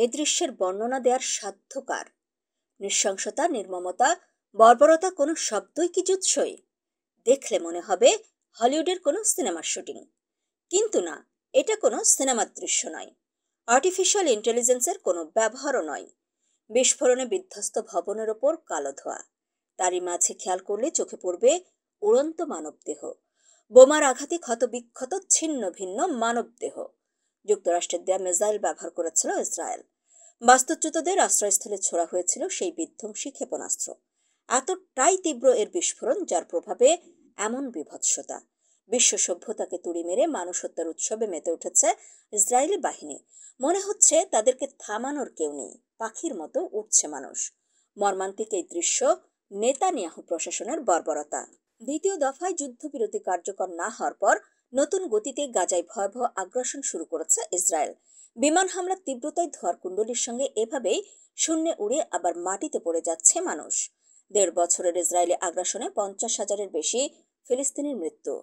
এ দৃশ্যের বর্ণনা দেওয়ার সাধ্য কার? নৃশংসতা, নির্মমতা, বর্বরতা কোনো শব্দই কি জুৎসই? দেখলে মনে হবে হলিউডের কোনো সিনেমার শুটিং। কিন্তু না, এটা কোনো সিনেমার দৃশ্য নয়, আর্টিফিশিয়াল ইন্টেলিজেন্সের কোনো ব্যবহারও নয়। বিস্ফোরণে বিধ্বস্ত ভবনের ওপর কালো ধোঁয়া, তারই মাঝে খেয়াল করলে চোখে পড়বে উড়ন্ত মানবদেহ, বোমার আঘাতে ক্ষতবিক্ষত ছিন্ন ভিন্ন মানবদেহ। যুক্তরাষ্ট্রের দেয়া মিসাইল ব্যবহার করেছিল ইসরায়েল। বাস্তুচ্যুতদের আশ্রয়স্থলে ছোড়া হয়েছিল সেই বিধ্বংসী ক্ষেপণাস্ত্র। এতটাই তীব্র এর বিস্ফোরণ, যার প্রভাবে এমন বিভৎসতা। বিশ্ব সভ্যতাকে তুড়ি মেরে মানুষ হত্যার উৎসবে মেতে উঠেছে ইসরায়েলি বাহিনী। মনে হচ্ছে তাদেরকে থামানোর কেউ নেই, পাখির মতো উঠছে মানুষ। মর্মান্তিক এই দৃশ্য নেতানিয়াহু প্রশাসনের বর্বরতা। দ্বিতীয় দফায় যুদ্ধবিরতি কার্যকর না হওয়ার পর নতুন গতিতে গাজায় ভয়াবহ আগ্রাসন শুরু করেছে ইসরায়েল। বিমান হামলার তীব্রতায় ধোঁয়ার কুণ্ডলীর সঙ্গে এভাবেই শূন্যে উড়ে আবার মাটিতে পড়ে যাচ্ছে মানুষ। 1.5 বছরের ইসরায়েলি আগ্রাসনে 50,000-এর বেশি ফিলিস্তিনির মৃত্যু।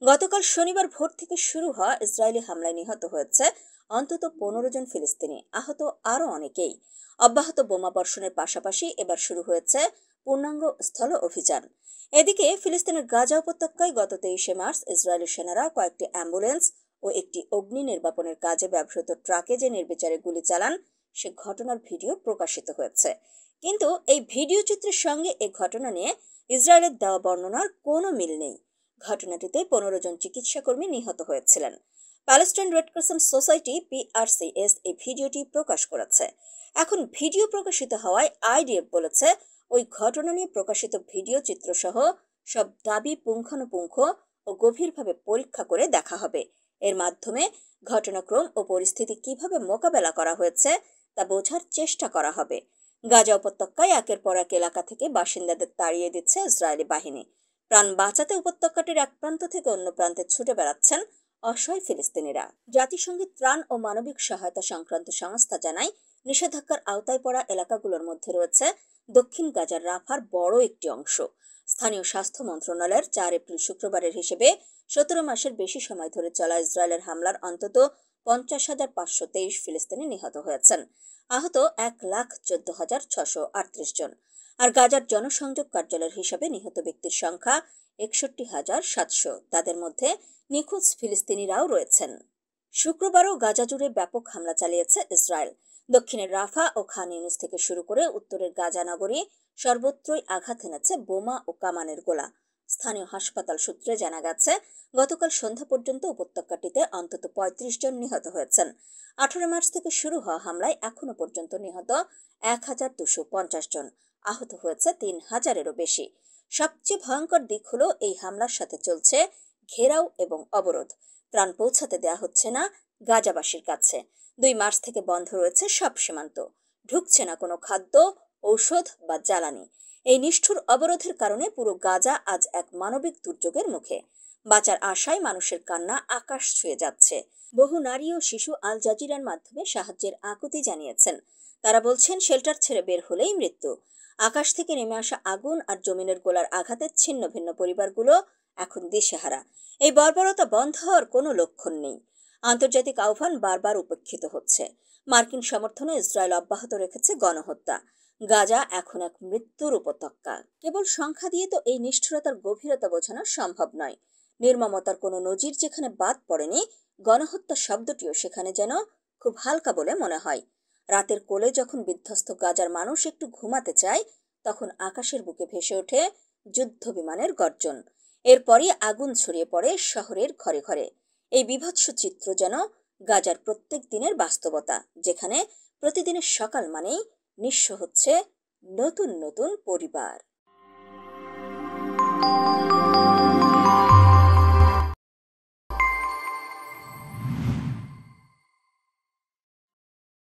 গতকাল শনিবার ভোর থেকে শুরু হওয়া ইসরায়েলি হামলায় নিহত হয়েছে অন্তত 15 জন ফিলিস্তিনি, আহত আরও অনেকেই। অব্যাহত বোমা বর্ষণের পাশাপাশি এবার শুরু হয়েছে পূর্ণাঙ্গ স্থল অভিযান। এদিকে ফিলিস্তিনের গাজা উপত্যকায় গত 23 মার্চ ইসরায়েলি সেনারা কয়েকটি অ্যাম্বুলেন্স ও একটি অগ্নি নির্বাপনের কাজে ব্যবহৃত ট্রাকে যে নির্বিচারে গুলি চালান, সে ঘটনার ভিডিও প্রকাশিত হয়েছে। কিন্তু এই ভিডিও চিত্রের সঙ্গে এ ঘটনা নিয়ে ইসরায়েলের দেওয়া বর্ণনার কোনো মিল নেই। ঘটনাটিতে 15 জন চিকিৎসাকর্মী নিহত হয়েছিলেন। Palestine red crescent society PRCS এই ভিডিওটি প্রকাশ করেছে। এখন ভিডিও প্রকাশিত হওয়ায় IDF বলেছে ওই ঘটনা নিয়ে প্রকাশিত ভিডিও চিত্রসহ সব দাবি পুঙ্খানুপুঙ্খ ও গভীরভাবে পরীক্ষা করে দেখা হবে। এর মাধ্যমে ঘটনাক্রম ও পরিস্থিতি কিভাবে মোকাবেলা করা হয়েছে তা বোঝার চেষ্টা করা হবে। গাজা উপত্যকায় একের পর এক এলাকা থেকে বাসিন্দাদের তাড়িয়ে দিচ্ছে ইসরায়েলি বাহিনী। প্রাণ বাঁচাতে উপত্যকাটির এক প্রান্ত থেকে অন্য প্রান্তে ছুটে বেড়াচ্ছেন অসহায় ফিলিস্তিনিরা। জাতিসংঘের ত্রাণ ও মানবিক সহায়তা সংক্রান্ত সংস্থা জানায়, নিষেধাজ্ঞার আওতায় পড়া এলাকাগুলোর মধ্যে রয়েছে দক্ষিণ গাজার রাফার বড় একটি অংশ। স্থানীয় স্বাস্থ্য মন্ত্রণালয়ের 4 এপ্রিল শুক্রবারের হিসেবে 17 মাসের বেশি সময় ধরে চলা ইসরায়েলের হামলার অন্তত 50,523 ফিলিস্তিনি নিহত হয়েছেন। আহত 1,14,638 জন। আর গাজার জনসংযোগ কার্যালয়ের হিসাবে নিহত ব্যক্তির সংখ্যা 61,700। তাদের মধ্যে নিখোঁজ ফিলিস্তিনিরাও রয়েছেন। শুক্রবারও গাজা জুড়ে ব্যাপক হামলা চালিয়েছে ইসরায়েল। দক্ষিণের রাফা ও খান ইউনিস থেকে শুরু করে উত্তরের গাজা নগরী সর্বত্রই আঘাত এনেছে বোমা ও কামানের গোলা। স্থানীয় হাসপাতাল সূত্রে জানা গেছে, গতকাল সন্ধ্যা পর্যন্ত উপত্যকাটিতে অন্তত 35 জন নিহত হয়েছেন। 18 মার্চ থেকে শুরু হওয়া হামলায় এখনো পর্যন্ত নিহত 1,250 জন, আহত হয়েছে 3,000-এরও বেশি। সবচেয়ে ভয়ঙ্কর দিক হলো এই হামলার সাথে চলছে ঘেরাও এবং অবরোধ। ত্রাণ পৌঁছাতে দেয়া হচ্ছে না গাজাবাসীর কাছে। 2 মার্চ থেকে বন্ধ রয়েছে সব সীমান্ত, ঢুকছে না কোনো খাদ্য, ঔষধ বা জ্বালানি। এই নিষ্ঠুর অবরোধের কারণে পুরো গাজা আজ এক মানবিক দুর্যোগের মুখে। বাঁচার আশায় মানুষের কান্না আকাশ ছুঁয়ে যাচ্ছে। বহু নারী ও শিশু আল জাজিরার মাধ্যমে সাহায্যের আকুতি জানিয়েছেন। তারা বলছেন, শেল্টার ছেড়ে বের হলেই মৃত্যু। আকাশ থেকে নেমে আসা আগুন আর জমিনের গোলার আঘাতে ছিন্ন ভিন্ন পরিবারগুলো এখন দিশেহারা। এই বর্বরতা বন্ধ হওয়ার কোনো লক্ষণ নেই। আন্তর্জাতিক আহ্বান বারবার উপেক্ষিত হচ্ছে। মার্কিন সমর্থনে ইসরায়েল অব্যাহত রেখেছে গণহত্যা। গাজা এখন এক মৃত্যুর উপত্যকা। কেবল সংখ্যা দিয়ে তো এই নিষ্ঠুরতার গভীরতা বোঝানো সম্ভব নয়। নির্মমতার কোনো নজির যেখানে বাদ পড়েনি, গণহত্যা শব্দটিও সেখানে যেন খুব হালকা বলে মনে হয়। রাতের কোলে যখন বিধ্বস্ত গাজার মানুষ একটু ঘুমাতে চায়, তখন আকাশের বুকে ভেসে ওঠে যুদ্ধ বিমানের গর্জন। এরপরই আগুন ছড়িয়ে পড়ে শহরের ঘরে ঘরে। এই বিভৎস চিত্র যেন গাজার প্রত্যেক দিনের বাস্তবতা, যেখানে প্রতিদিনের সকাল মানেই নিঃস্ব হচ্ছে নতুন নতুন পরিবার।